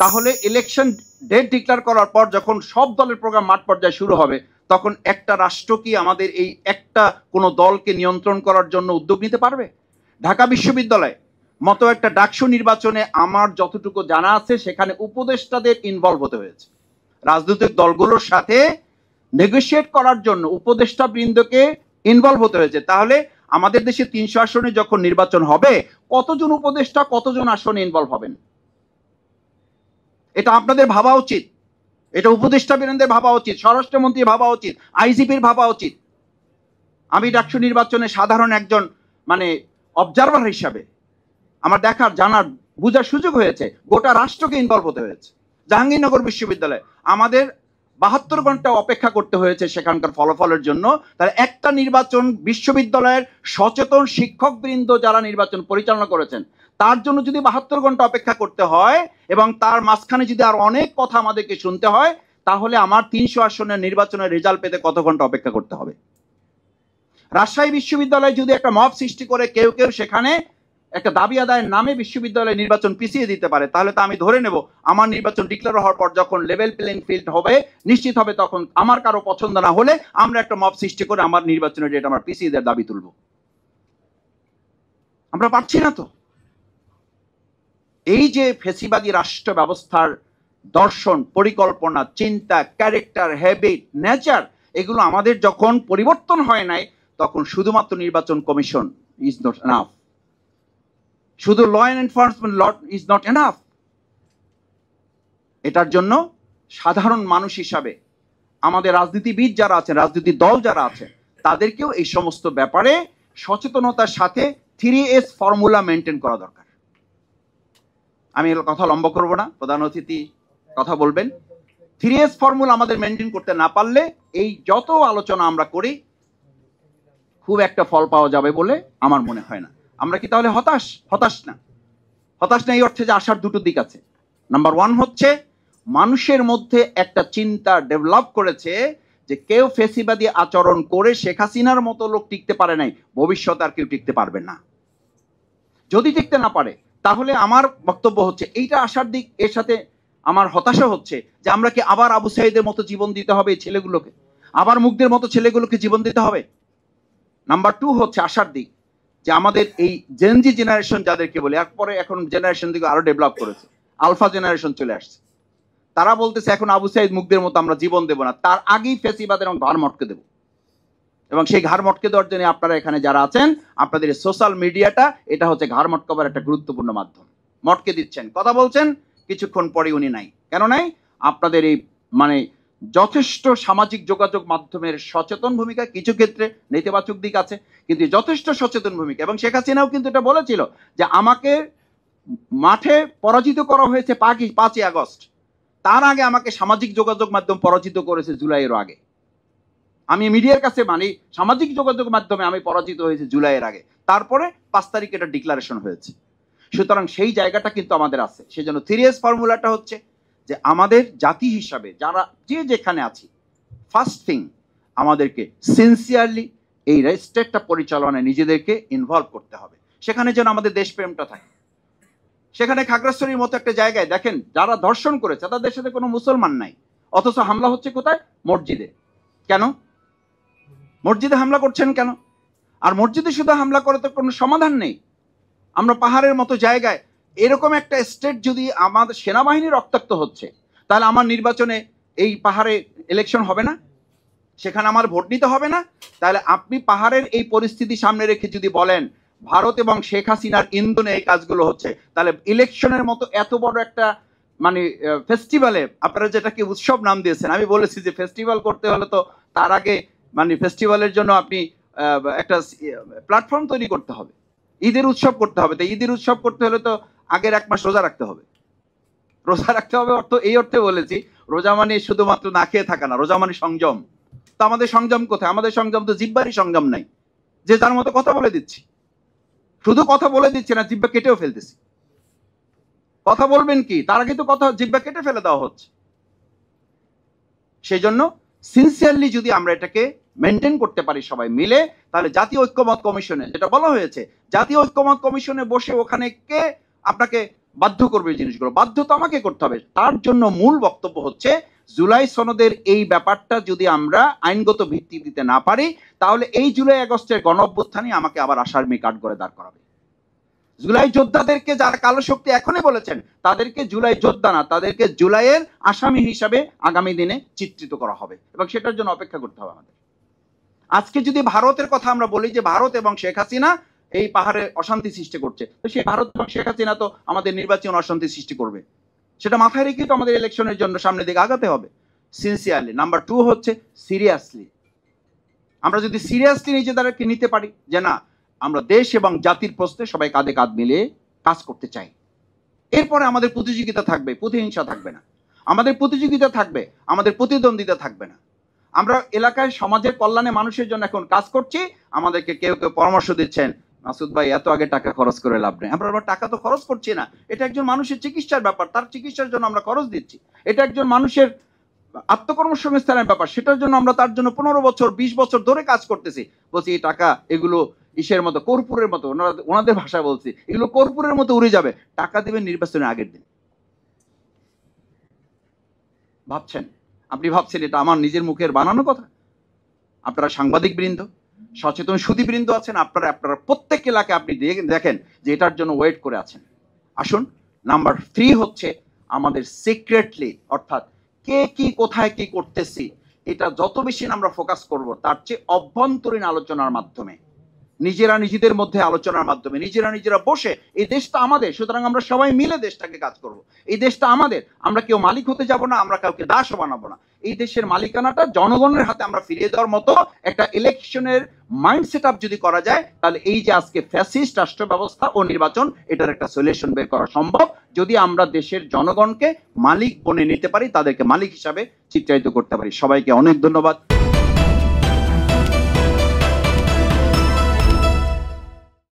তাহলে election date declare করার পর যখন সব দলের প্রোগ্রাম মাঠ পর্যায়ে শুরু হবে, তখন একটা রাষ্ট্র কি আমাদের এই একটা কোনো দলকে নিয়ন্ত্রণ করার জন্য উদ্যোগ নিতে পারবে? ঢাকা বিশ্ববিদ্যালয় মতো একটা ডাকসু নির্বাচনে আমার যতটুকু জানা আছে সেখানে উপদেষ্টাদের ইনভলভ হতে হয়েছে। রাজনৈতিক দলগুলোর সাথে নেগোশিয়েট করার জন্য উপদেষ্টা বৃন্দকে ইনভলভ হতে হয়েছে। তাহলে আমাদের দেশে 300 আসনে যখন নির্বাচন হবে, কতজন উপদেষ্টা কতজন আসনে ইনভলভ হবেন? এটা আপনাদের ভাবা উচিত, এটা উপদেষ্টা বৃন্দের ভাবা উচিত, স্বরাষ্ট্রমন্ত্রী ভাবা উচিত, আইজিপির ভাবা উচিত। আমি ডাকসু নির্বাচনে সাধারণ একজন মানে অবজারভার হিসাবে আমার দেখার, জানার, বোঝার সুযোগ হয়েছে। গোটা রাষ্ট্রকে ইনভলভ হতে হয়েছে। জাহাঙ্গীরনগর বিশ্ববিদ্যালয়ে আমাদের 72 ঘন্টা অপেক্ষা করতে হয়েছে সেখানকার ফলাফলের জন্য। তাহলে একটা নির্বাচন বিশ্ববিদ্যালয়ের সচেতন শিক্ষকবৃন্দ যারা নির্বাচন পরিচালনা করেছেন তার জন্য যদি 72 ঘন্টা অপেক্ষা করতে হয় এবং তার মাঝখানে যদি আর অনেক কথা আমাদেরকে শুনতে হয়, তাহলে আমার 300 আসনের নির্বাচনের রেজাল্ট পেতে কত ঘন্টা অপেক্ষা করতে হবে? রাজশাহী বিশ্ববিদ্যালয়ে যদি একটা মব সৃষ্টি করে কেউ কেউ সেখানে একটা দাবি আদায়ের নামে বিশ্ববিদ্যালয়ে নির্বাচন পিছিয়ে দিতে পারে, তাহলে তো আমি ধরে নেব আমার নির্বাচন ডিক্লেয়ার হওয়ার পর যখন লেভেল প্লেইং ফিল্ড হবে, নিশ্চিত হবে, তখন আমার কারো পছন্দ না হলে আমরা একটা মব সৃষ্টি করে আমার নির্বাচনের ডেট আমরা পিছিয়ে দেওয়ার দাবি তুলব। আমরা পারছি না তো। এই যে ফেসিবাদী রাষ্ট্র ব্যবস্থার দর্শন, পরিকল্পনা, চিন্তা, ক্যারেক্টার, হ্যাবিট, নেচার, এগুলো আমাদের যখন পরিবর্তন হয় নাই, তখন শুধুমাত্র নির্বাচন কমিশন ইজ নট এনাফ। শুধু law enforcement law is not enough. এটার জন্য সাধারণ মানুষ হিসাবে আমাদের রাজনীতিবিদ যারা আছেন, রাজনৈতিক দল যারা আছেন, তাদেরকেও এই সমস্ত ব্যাপারে সচেতনতার সাথে 3S ফর্মুলা মেনটেন করা দরকার। আমি এর কথা লম্বা করব না, প্রধান অতিথি কথা বলবেন। 3S ফর্মুলা আমাদের মেনটেন করতে না পারলে এই যত আলোচনা আমরা করি খুব একটা ফল পাওয়া যাবে বলে আমার মনে হয় না। আমরা কি তাহলে হতাশ? হতাশ না। হতাশ না এই অর্থে যে আসার দুটো দিক আছে। নাম্বার 1 হচ্ছে মানুষের মধ্যে একটা চিন্তা ডেভেলপ করেছে যে কেউ ফেসিবাদী আচরণ করে শেখ হাসিনার মতো লোক টিকতে পারে নাই, ভবিষ্যতে আর কেউ টিকতে পারবে না। যদি টিকতে না পারে তাহলে আমার বক্তব্য হচ্ছে এইটা আসার দিক। এর সাথে আমার হতাশা হচ্ছে যে আমরা কি আবার আবু সাইদের মতো জীবন দিতে হবে এই ছেলেগুলোকে, আবার মুগ্ধের মতো ছেলেগুলোকে জীবন দিতে হবে। নাম্বার 2 হচ্ছে আসার দিক যে আমাদের এই জেনজি জেনারেশন যাদেরকে বলে, এরপরে এখন জেনারেশন দিকে আরো ডেভেলপ করেছে, আলফা জেনারেশন চলে আসছে। তারা বলতেছে এখন আবু সাইদ মুগ্ধের মতো আমরা জীবন দেব না, তার আগেই ফেসিবাদের ঘাড় মটকে দেব। এবং সেই ঘাড় মটকে দেওয়ার জন্য আপনারা এখানে যারা আছেন, আপনাদের সোশ্যাল মিডিয়াটা এটা হচ্ছে ঘাড় মটকাবার একটা গুরুত্বপূর্ণ মাধ্যম। মটকে দিচ্ছেন, কথা বলছেন, কিছুক্ষণ পরে উনি নাই। কেন নাই? আপনাদের এই মানে যথেষ্ট সামাজিক যোগাযোগ মাধ্যমের সচেতন ভূমিকা, কিছু ক্ষেত্রে নেতিবাচক দিক আছে, কিন্তু যথেষ্ট সচেতন ভূমিকা। এবং শেখ হাসিনাও কিন্তু এটা বলেছিল যে আমাকে মাঠে পরাজিত করা হয়েছে 5ই আগস্ট, তার আগে আমাকে সামাজিক যোগাযোগ মাধ্যম পরাজিত করেছে জুলাইয়ের আগে। আমি মিডিয়ার কাছে মানি সামাজিক যোগাযোগ মাধ্যমে আমি পরাজিত হয়েছি জুলাইয়ের আগে, তারপরে 5 তারিখে এটা ডিক্লারেশন হয়েছে। সুতরাং সেই জায়গাটা কিন্তু আমাদের আছে। সেজন্য 3S ফর্মুলাটা হচ্ছে যে আমাদের জাতি হিসাবে যারা যে যেখানে আছি, ফার্স্ট থিং আমাদেরকে সিনসিয়ারলি এই স্টেটটা পরিচালনায় নিজেদেরকে ইনভলভ করতে হবে। সেখানে যেন আমাদের দেশপ্রেমটা থাকে। সেখানে খাগড়াছড়ির মতো একটা জায়গায় দেখেন যারা ধর্ষণ করেছে তাদের সাথে কোনো মুসলমান নাই, অথচ হামলা হচ্ছে কোথায়? মসজিদে। কেন মসজিদে হামলা করছেন কেন? আর মসজিদে শুধু হামলা করে তো কোনো সমাধান নেই। আমরা পাহাড়ের মতো জায়গায় এরকম একটা স্টেট যদি আমাদের সেনাবাহিনী রক্তাক্ত হচ্ছে, তাহলে আমার নির্বাচনে এই পাহাড়ে ইলেকশন হবে না, সেখানে আমার ভোট নিতে হবে না। তাহলে আপনি পাহাড়ের এই পরিস্থিতি সামনে রেখে যদি বলেন ভারত এবং শেখ হাসিনার ইন্ধনে এই কাজগুলো হচ্ছে, তাহলে ইলেকশনের মতো এত বড় একটা মানে ফেস্টিভ্যালে আপনারা যেটাকে উৎসব নাম দিয়েছেন, আমি বলেছি যে ফেস্টিভ্যাল করতে হলে তো তার আগে মানে ফেস্টিভ্যালের জন্য আপনি একটা প্ল্যাটফর্ম তৈরি করতে হবে, ঈদের উৎসব করতে হবে। তো ঈদের উৎসব করতে হলে তো আগের 1 মাস রোজা রাখতে হবে। রোজা রাখতে হবে অর্থ এই অর্থে বলেছি, রোজা মানে শুধুমাত্র না খেয়ে থাকা না, রোজা মানে সংযম। তো আমাদের সংযম কোথায়? আমাদের সংযম তো জিহ্বারই সংযম নাই, যে যার মতো কথা বলে দিচ্ছি। শুধু কথা বলে দিচ্ছি না, জিহ্বা কেটেও ফেলতেছি। কথা বলবেন কি, তার আগে তো কথা জিহ্বা কেটে ফেলে দেওয়া হচ্ছে। সেই জন্য সিনসিয়ারলি যদি আমরা এটাকে মেনটেন করতে পারি সবাই মিলে, তাহলে জাতীয় ঐক্যমত কমিশনে যেটা বলা হয়েছে, জাতীয় ঐক্যমত কমিশনে বসে ওখানে কে আপনাকে বাধ্য করবে এই জিনিসগুলো, বাধ্য তো আমাকে করতে হবে। তার জন্য মূল বক্তব্য হচ্ছে জুলাই সনদের এই ব্যাপারটা যদি আমরা আইনগত ভিত্তি দিতে না পারি, তাহলে এই জুলাই আগস্টের গণ অভ্যুত্থানই আমাকে আবার আসামি কাঠ করে দাঁড় করাবে। জুলাই যোদ্ধাদেরকে যারা কালো শক্তি এখনই বলেছেন, তাদেরকে জুলাই যোদ্ধা না, তাদেরকে জুলাইয়ের আসামি হিসাবে আগামী দিনে চিত্রিত করা হবে, এবং সেটার জন্য অপেক্ষা করতে হবে আমাদের। আজকে যদি ভারতের কথা আমরা বলি যে ভারত এবং শেখ হাসিনা এই পাহাড়ে অশান্তি সৃষ্টি করছে, তো সেই ভারত এবং শেখ হাসিনা তো আমাদের নির্বাচন অশান্তি সৃষ্টি করবে, সেটা মাথায় রেখে তো আমাদের ইলেকশনের জন্য সামনের দিকে আগাতে হবে সিনসিয়ারলি। নাম্বার 2 হচ্ছে সিরিয়াসলি। আমরা যদি সিরিয়াসলি নিজেদেরকে নিতে পারি যে না, আমরা দেশ এবং জাতির প্রশ্নে সবাই কাঁধে কাঁধ মিলিয়ে কাজ করতে চাই, এরপরে আমাদের প্রতিযোগিতা থাকবে, প্রতিহিংসা থাকবে না, আমাদের প্রতিযোগিতা থাকবে, আমাদের প্রতিদ্বন্দ্বিতা থাকবে না। আমরা এলাকায় সমাজের কল্যাণে মানুষের জন্য এখন কাজ করছি, আমাদেরকে কেউ কেউ পরামর্শ দিচ্ছেন, মাসুদ ভাই এত আগে টাকা খরচ করে লাভ নেই। আমরা টাকা তো খরচ করছি না, এটা একজন মানুষের চিকিৎসার ব্যাপার, তার চিকিৎসার জন্য আমরা খরচ দিচ্ছি। এটা একজন মানুষের আত্মকর্মসংস্থানের ব্যাপার, সেটার জন্য আমরা তার জন্য 15 বছর 20 বছর ধরে কাজ করতেছি। বলছি এই টাকা এগুলো ইসের মতো, কর্পূরের মতো, ওনাদের ভাষায় বলছি, এগুলো কর্পূরের মতো উড়ে যাবে। টাকা দিবেন নির্বাচনের আগের দিন। ভাবছেন, আপনি ভাবছেন এটা আমার নিজের মুখের বানানো কথা? আপনারা সাংবাদিক বৃন্দ, সচেতন সুধী বৃন্দ আছেন, আপনারা প্রত্যেক এলাকায় আপনি দেখেন যে এটার জন্য ওয়েট করে আছেন। আসুন, নাম্বার 3 হচ্ছে আমাদের সিক্রেটলি, অর্থাৎ কে কি কোথায় কি করতেছি, এটা যত বেশি আমরা ফোকাস করব, তার চেয়ে অভ্যন্তরীণ আলোচনার মাধ্যমে, নিজেরা নিজেদের মধ্যে আলোচনার মাধ্যমে, নিজেরা বসে, এই দেশটা আমাদের, সুতরাং আমরা সবাই মিলে দেশটাকে কাজ করব। এই দেশটা আমাদের, আমরা কেউ মালিক হতে যাব না, আমরা কাউকে দাসও বানাবো না। এই দেশের মালিকানাটা জনগণের হাতে আমরা ফিরিয়ে দেওয়ার মতো একটা ইলেকশনের মাইন্ড সেট আপ যদি করা যায়, তাহলে এই যে আজকে ফ্যাসিস্ট রাষ্ট্র ব্যবস্থা ও নির্বাচন, এটার একটা সলিউশন বের করা সম্ভব, যদি আমরা দেশের জনগণকে মালিক বনে নিতে পারি, তাদেরকে মালিক হিসাবে চিত্রায়িত করতে পারি। সবাইকে অনেক ধন্যবাদ।